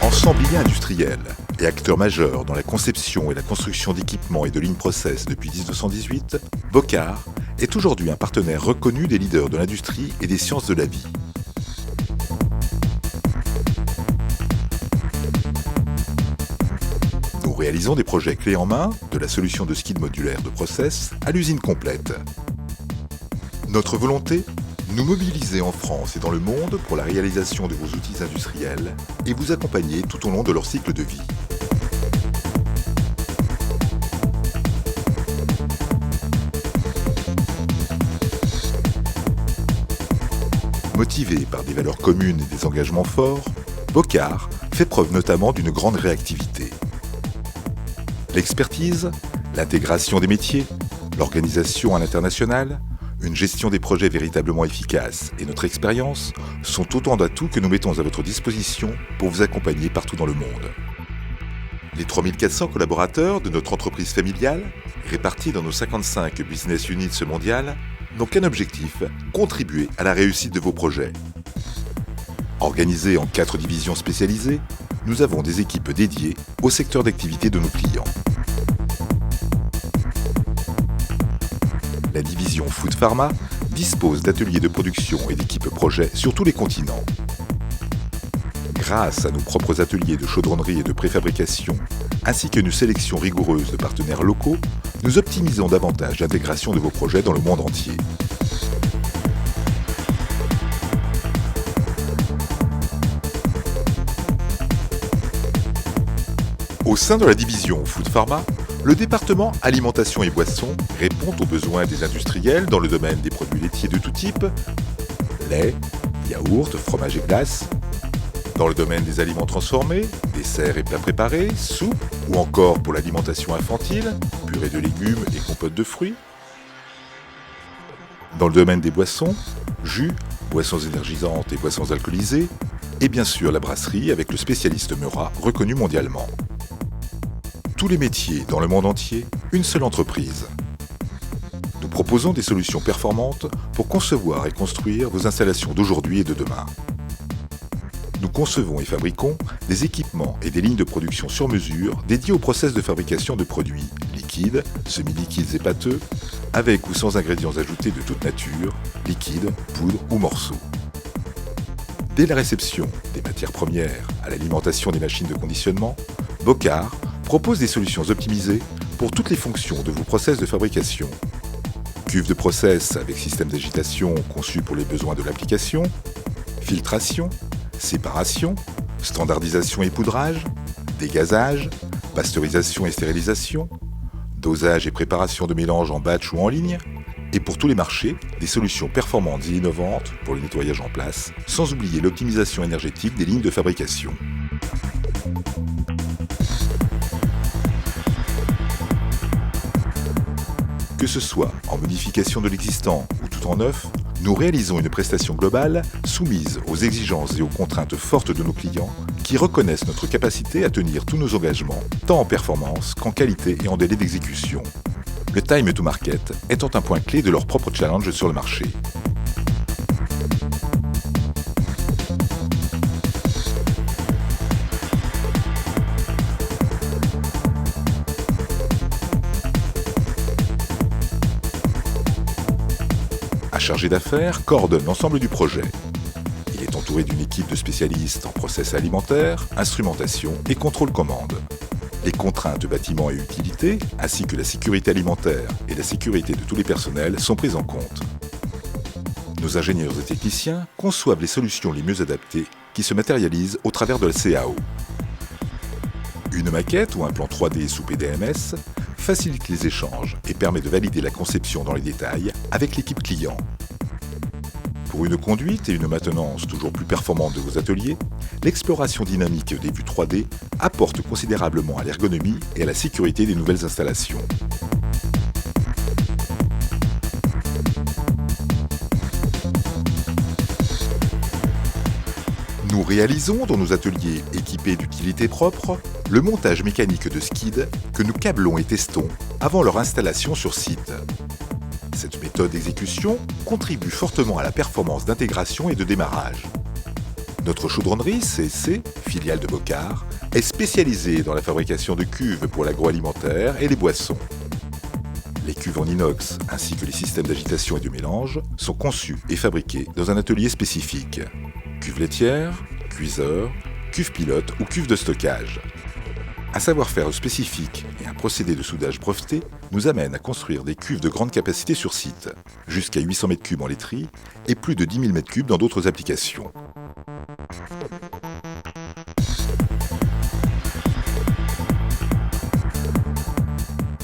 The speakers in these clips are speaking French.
Ensemblier industriel et acteur majeur dans la conception et la construction d'équipements et de lignes process depuis 1918, Bocard est aujourd'hui un partenaire reconnu des leaders de l'industrie et des sciences de la vie. Nous réalisons des projets clés en main, de la solution de skid modulaire de process à l'usine complète. Notre volonté ? Nous mobiliser en France et dans le monde pour la réalisation de vos outils industriels et vous accompagner tout au long de leur cycle de vie. Motivé par des valeurs communes et des engagements forts, Bocard fait preuve notamment d'une grande réactivité. L'expertise, l'intégration des métiers, l'organisation à l'international, une gestion des projets véritablement efficace et notre expérience sont autant d'atouts que nous mettons à votre disposition pour vous accompagner partout dans le monde. Les 3400 collaborateurs de notre entreprise familiale, répartis dans nos 55 business units mondiales, n'ont qu'un objectif, contribuer à la réussite de vos projets. Organisés en 4 divisions spécialisées, nous avons des équipes dédiées au secteur d'activité de nos clients. La division Food Pharma dispose d'ateliers de production et d'équipes projets sur tous les continents. Grâce à nos propres ateliers de chaudronnerie et de préfabrication, ainsi qu'une sélection rigoureuse de partenaires locaux, nous optimisons davantage l'intégration de vos projets dans le monde entier. Au sein de la division Food Pharma, le département alimentation et boissons répond aux besoins des industriels dans le domaine des produits laitiers de tout type, lait, yaourt, fromage et glace, dans le domaine des aliments transformés, desserts et plats préparés, soupes, ou encore pour l'alimentation infantile, purée de légumes et compote de fruits, dans le domaine des boissons, jus, boissons énergisantes et boissons alcoolisées, et bien sûr la brasserie avec le spécialiste Meura reconnu mondialement. Tous les métiers dans le monde entier, une seule entreprise. Nous proposons des solutions performantes pour concevoir et construire vos installations d'aujourd'hui et de demain. Nous concevons et fabriquons des équipements et des lignes de production sur mesure dédiées au process de fabrication de produits liquides, semi-liquides et pâteux, avec ou sans ingrédients ajoutés de toute nature, liquides, poudres ou morceaux. Dès la réception des matières premières à l'alimentation des machines de conditionnement, Bocard propose des solutions optimisées pour toutes les fonctions de vos process de fabrication. Cuve de process avec système d'agitation conçu pour les besoins de l'application, filtration, séparation, standardisation et poudrage, dégazage, pasteurisation et stérilisation, dosage et préparation de mélanges en batch ou en ligne, et pour tous les marchés, des solutions performantes et innovantes pour le nettoyage en place, sans oublier l'optimisation énergétique des lignes de fabrication. Que ce soit en modification de l'existant ou tout en neuf, nous réalisons une prestation globale soumise aux exigences et aux contraintes fortes de nos clients qui reconnaissent notre capacité à tenir tous nos engagements, tant en performance qu'en qualité et en délai d'exécution. Le time to market étant un point clé de leur propre challenge sur le marché. Chargé d'affaires, coordonne l'ensemble du projet. Il est entouré d'une équipe de spécialistes en process alimentaire, instrumentation et contrôle commande. Les contraintes bâtiment et utilité, ainsi que la sécurité alimentaire et la sécurité de tous les personnels sont prises en compte. Nos ingénieurs et techniciens conçoivent les solutions les mieux adaptées qui se matérialisent au travers de la CAO. Une maquette ou un plan 3D sous PDMS facilite les échanges et permet de valider la conception dans les détails avec l'équipe client. Pour une conduite et une maintenance toujours plus performante de vos ateliers, l'exploration dynamique des vues 3D apporte considérablement à l'ergonomie et à la sécurité des nouvelles installations. Nous réalisons dans nos ateliers équipés d'utilités propres le montage mécanique de skids que nous câblons et testons avant leur installation sur site. Cette méthode d'exécution contribue fortement à la performance d'intégration et de démarrage. Notre chaudronnerie CSC, filiale de Bocard, est spécialisée dans la fabrication de cuves pour l'agroalimentaire et les boissons. Les cuves en inox ainsi que les systèmes d'agitation et de mélange sont conçus et fabriqués dans un atelier spécifique. Cuve laitière, cuiseur, cuve pilote ou cuve de stockage. Un savoir-faire spécifique et un procédé de soudage breveté nous amènent à construire des cuves de grande capacité sur site, jusqu'à 800 m3 en laiterie et plus de 10 000 m3 dans d'autres applications.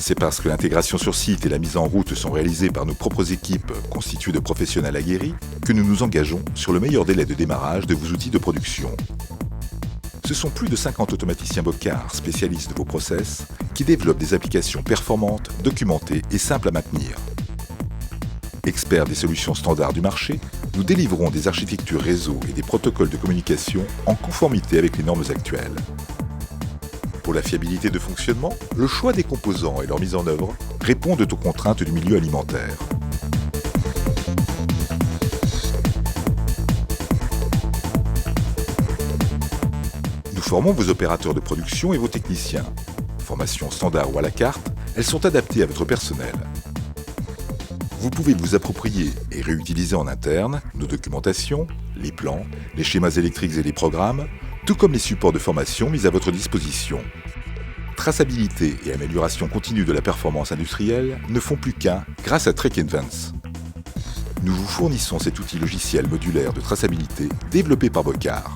C'est parce que l'intégration sur site et la mise en route sont réalisées par nos propres équipes constituées de professionnels aguerris que nous nous engageons sur le meilleur délai de démarrage de vos outils de production. Ce sont plus de 50 automaticiens Bocard, spécialistes de vos process, qui développent des applications performantes, documentées et simples à maintenir. Experts des solutions standards du marché, nous délivrons des architectures réseau et des protocoles de communication en conformité avec les normes actuelles. Pour la fiabilité de fonctionnement, le choix des composants et leur mise en œuvre répondent aux contraintes du milieu alimentaire. Nous formons vos opérateurs de production et vos techniciens. Formation standard ou à la carte, elles sont adaptées à votre personnel. Vous pouvez vous approprier et réutiliser en interne nos documentations, les plans, les schémas électriques et les programmes, tout comme les supports de formation mis à votre disposition. Traçabilité et amélioration continue de la performance industrielle ne font plus qu'un grâce à Trek Advance. Nous vous fournissons cet outil logiciel modulaire de traçabilité développé par Bocard.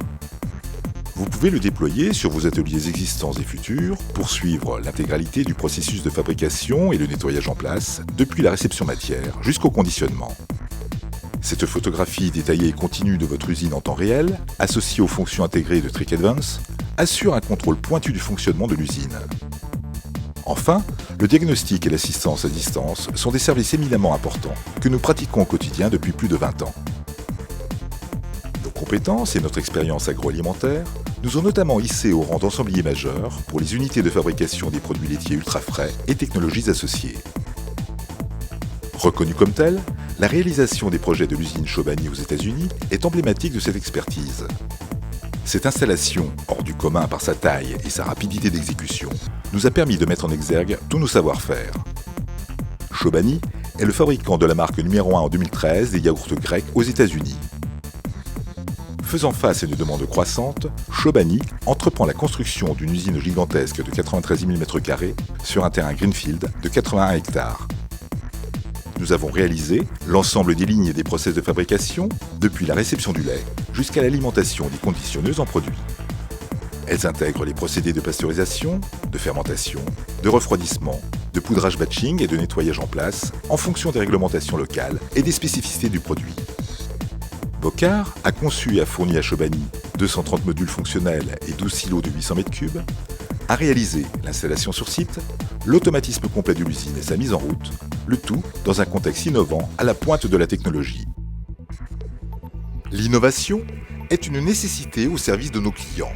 Vous pouvez le déployer sur vos ateliers existants et futurs pour suivre l'intégralité du processus de fabrication et le nettoyage en place, depuis la réception matière jusqu'au conditionnement. Cette photographie détaillée et continue de votre usine en temps réel, associée aux fonctions intégrées de Trek Advance, assure un contrôle pointu du fonctionnement de l'usine. Enfin, le diagnostic et l'assistance à distance sont des services éminemment importants que nous pratiquons au quotidien depuis plus de 20 ans. Nos compétences et notre expérience agroalimentaire nous ont notamment hissés au rang d'ensemblier majeur pour les unités de fabrication des produits laitiers ultra frais et technologies associées. Reconnue comme telle, la réalisation des projets de l'usine Chobani aux États-Unis est emblématique de cette expertise. Cette installation, hors du commun par sa taille et sa rapidité d'exécution, nous a permis de mettre en exergue tous nos savoir-faire. Chobani est le fabricant de la marque numéro 1 en 2013 des yaourts grecs aux États-Unis. Faisant face à une demande croissante, Chobani entreprend la construction d'une usine gigantesque de 93 000 m² sur un terrain greenfield de 81 hectares. Nous avons réalisé l'ensemble des lignes et des process de fabrication, depuis la réception du lait jusqu'à l'alimentation des conditionneuses en produits. Elles intègrent les procédés de pasteurisation, de fermentation, de refroidissement, de poudrage batching et de nettoyage en place en fonction des réglementations locales et des spécificités du produit. Bocard a conçu et a fourni à Chobani 230 modules fonctionnels et 12 silos de 800 m3, a réalisé l'installation sur site, l'automatisme complet de l'usine et sa mise en route, le tout dans un contexte innovant à la pointe de la technologie. L'innovation est une nécessité au service de nos clients.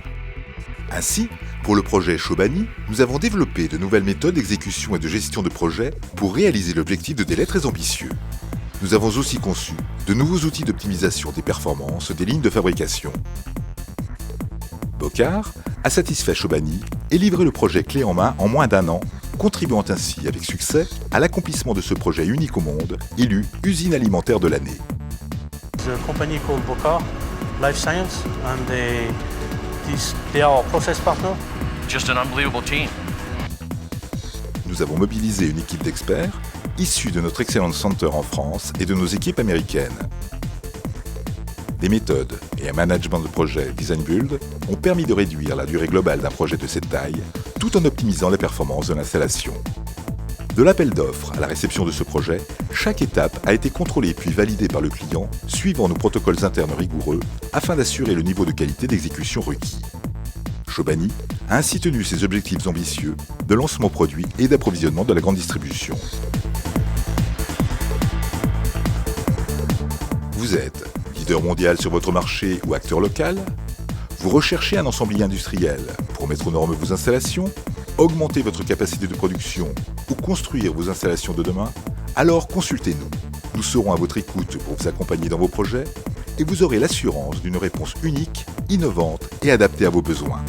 Ainsi, pour le projet Chobani, nous avons développé de nouvelles méthodes d'exécution et de gestion de projet pour réaliser l'objectif de délai très ambitieux. Nous avons aussi conçu de nouveaux outils d'optimisation des performances des lignes de fabrication. Bocard a satisfait Chobani et livré le projet clé en main en moins d'1 an, contribuant ainsi avec succès à l'accomplissement de ce projet unique au monde, élu usine alimentaire de l'année. The company called Bocard Life Science and they are our process partner. Just an unbelievable team. Nous avons mobilisé une équipe d'experts issus de notre Excellence Center en France et de nos équipes américaines. Des méthodes et un management de projet Design Build ont permis de réduire la durée globale d'un projet de cette taille, tout en optimisant les performances de l'installation. De l'appel d'offres à la réception de ce projet, chaque étape a été contrôlée puis validée par le client, suivant nos protocoles internes rigoureux, afin d'assurer le niveau de qualité d'exécution requis. Chobani a ainsi tenu ses objectifs ambitieux de lancement produit et d'approvisionnement de la grande distribution. Vous êtes leader mondial sur votre marché ou acteur local? Vous recherchez un ensemblier industriel pour mettre aux normes vos installations, augmenter votre capacité de production ou construire vos installations de demain? Alors consultez-nous. Nous serons à votre écoute pour vous accompagner dans vos projets et vous aurez l'assurance d'une réponse unique, innovante et adaptée à vos besoins.